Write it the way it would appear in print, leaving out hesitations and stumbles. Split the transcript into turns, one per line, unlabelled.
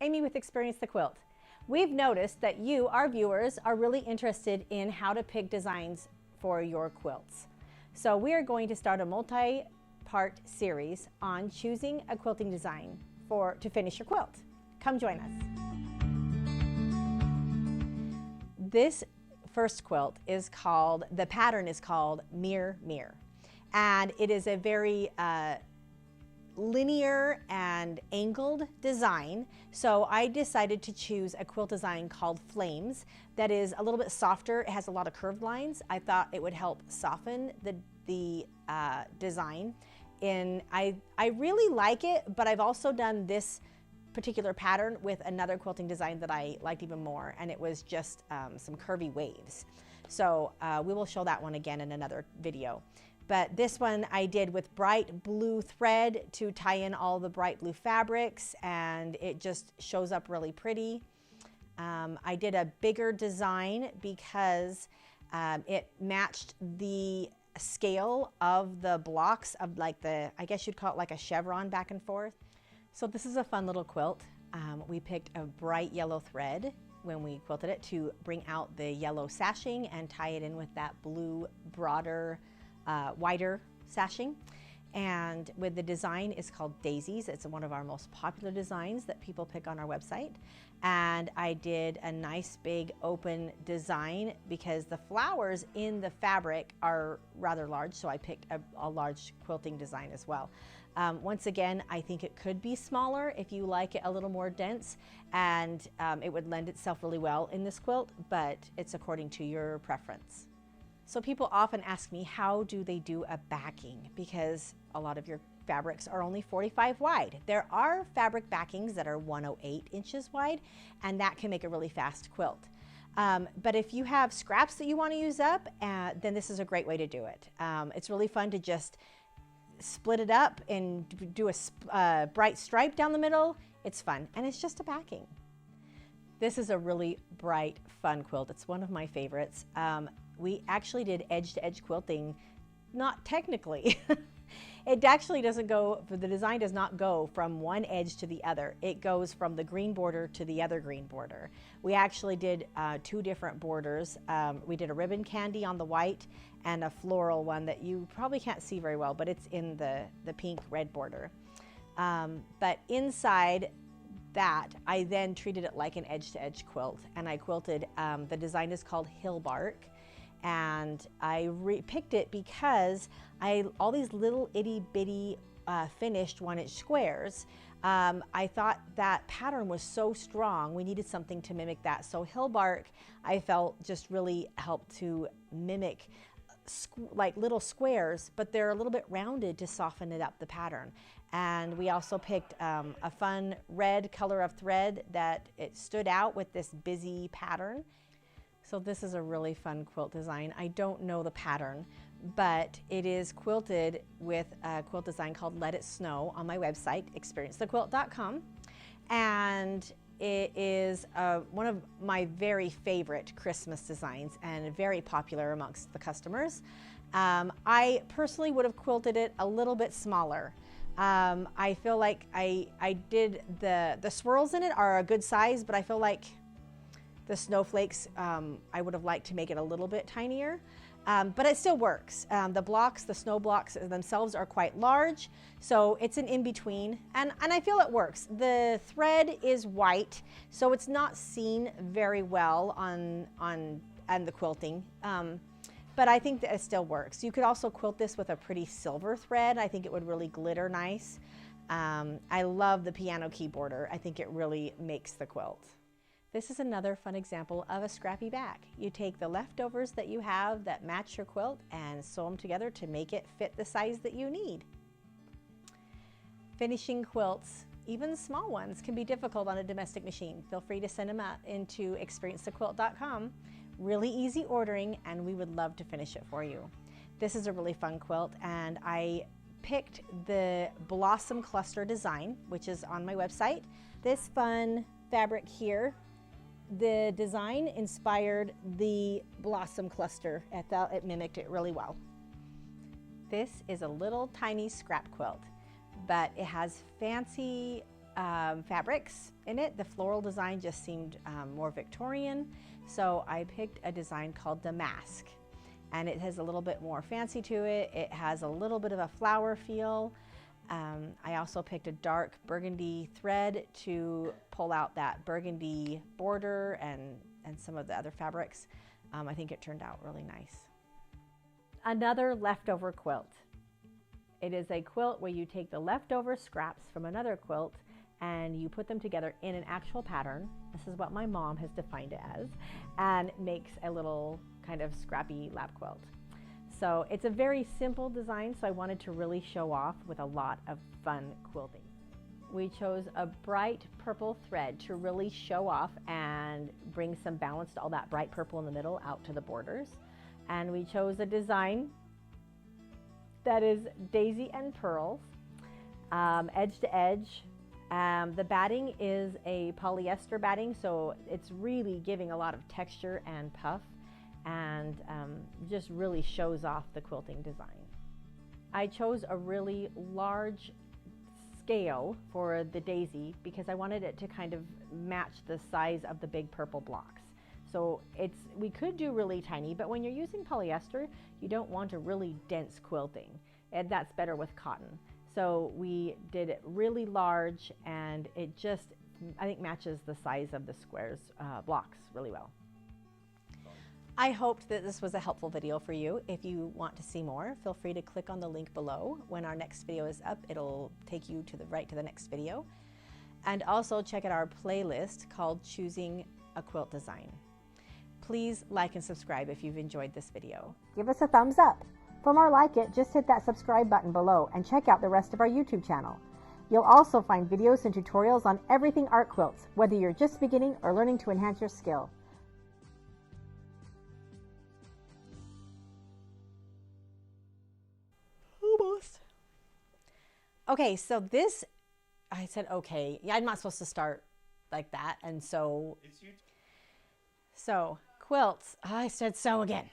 Amy with Experience the Quilt. We've noticed that you, our viewers, are really interested in how to pick designs for your quilts. So we are going to start a multi-part series on choosing a quilting design to finish your quilt. Come join us. This first quilt is called, the pattern is called Mir Mirr, and it is a very linear and angled design. So I decided to choose a quilt design called Flames that is a little bit softer. It has a lot of curved lines. I thought it would help soften the design. And I really like it, but I've also done this particular pattern with another quilting design that I liked even more, and it was just some curvy waves. So we will show that one again in another video. But this one I did with bright blue thread to tie in all the bright blue fabrics, and it just shows up really pretty. I did a bigger design because it matched the scale of the blocks of like I guess you'd call it like a chevron back and forth. So this is a fun little quilt. We picked a bright yellow thread when we quilted it to bring out the yellow sashing and tie it in with that blue broader wider sashing. And with the design is called Daisies. It's one of our most popular designs that people pick on our website. And I did a nice big open design because the flowers in the fabric are rather large, so I picked a large quilting design as well. Once again, I think it could be smaller if you like it a little more dense, and it would lend itself really well in this quilt, but it's according to your preference. So people often ask me, how do they do a backing? Because a lot of your fabrics are only 45 wide. There are fabric backings that are 108 inches wide, and that can make a really fast quilt. But if you have scraps that you want to use up, then this is a great way to do it. It's really fun to just split it up and do a bright stripe down the middle. It's fun, and it's just a backing. This is a really bright, fun quilt. It's one of my favorites. We actually did edge-to-edge quilting, not technically. It actually doesn't go, the design does not go from one edge to the other. It goes from the green border to the other green border. We actually did two different borders. We did a ribbon candy on the white and a floral one that you probably can't see very well, but it's in the pink red border. But inside that, I then treated it like an edge-to-edge quilt, and I quilted, the design is called Hillbark. And I picked it because all these little itty bitty finished 1-inch squares, I thought that pattern was so strong, we needed something to mimic that. So Hillbark, I felt, just really helped to mimic like little squares, but they're a little bit rounded to soften it up, the pattern. And we also picked a fun red color of thread that it stood out with this busy pattern. So this is a really fun quilt design. I don't know the pattern, but it is quilted with a quilt design called Let It Snow on my website, experiencethequilt.com. And it is one of my very favorite Christmas designs and very popular amongst the customers. I personally would have quilted it a little bit smaller. I feel like I did the swirls in it are a good size, but I feel like the snowflakes, I would have liked to make it a little bit tinier, but it still works. The blocks, the snow blocks themselves are quite large, so it's an in-between, and I feel it works. The thread is white, so it's not seen very well on the quilting, but I think that it still works. You could also quilt this with a pretty silver thread. I think it would really glitter nice. I love the piano key border. I think it really makes the quilt. This is another fun example of a scrappy back. You take the leftovers that you have that match your quilt and sew them together to make it fit the size that you need. Finishing quilts, even small ones, can be difficult on a domestic machine. Feel free to send them out into experiencethequilt.com. Really easy ordering, and we would love to finish it for you. This is a really fun quilt, and I picked the Blossom Cluster design, which is on my website. This fun fabric here, the design inspired the blossom cluster. I thought it mimicked it really well. This is a little tiny scrap quilt, but it has fancy fabrics in it. The floral design just seemed more Victorian, so I picked a design called the Mask, and it has a little bit more fancy to it. It has a little bit of a flower feel. I also picked a dark burgundy thread to pull out that burgundy border and some of the other fabrics. I think it turned out really nice. Another leftover quilt. It is a quilt where you take the leftover scraps from another quilt and you put them together in an actual pattern. This is what my mom has defined it as, and makes a little kind of scrappy lap quilt. So it's a very simple design, so I wanted to really show off with a lot of fun quilting. We chose a bright purple thread to really show off and bring some balance to all that bright purple in the middle out to the borders. And we chose a design that is daisy and pearls, edge to edge. The batting is a polyester batting, so it's really giving a lot of texture and puff, and just really shows off the quilting design. I chose a really large scale for the daisy because I wanted it to kind of match the size of the big purple blocks. So we could do really tiny, but when you're using polyester, you don't want a really dense quilting, and that's better with cotton. So we did it really large, and it just, I think, matches the size of the squares blocks really well. I hoped that this was a helpful video for you. If you want to see more, feel free to click on the link below. When our next video is up, it'll take you to the next video. And also check out our playlist called Choosing a Quilt Design. Please like and subscribe if you've enjoyed this video.
Give us a thumbs up. For more like it, just hit that subscribe button below and check out the rest of our YouTube channel. You'll also find videos and tutorials on everything art quilts, whether you're just beginning or learning to enhance your skill.
Almost. Okay, so this, I said okay. Yeah, I'm not supposed to start like that, and so quilts. I said so again.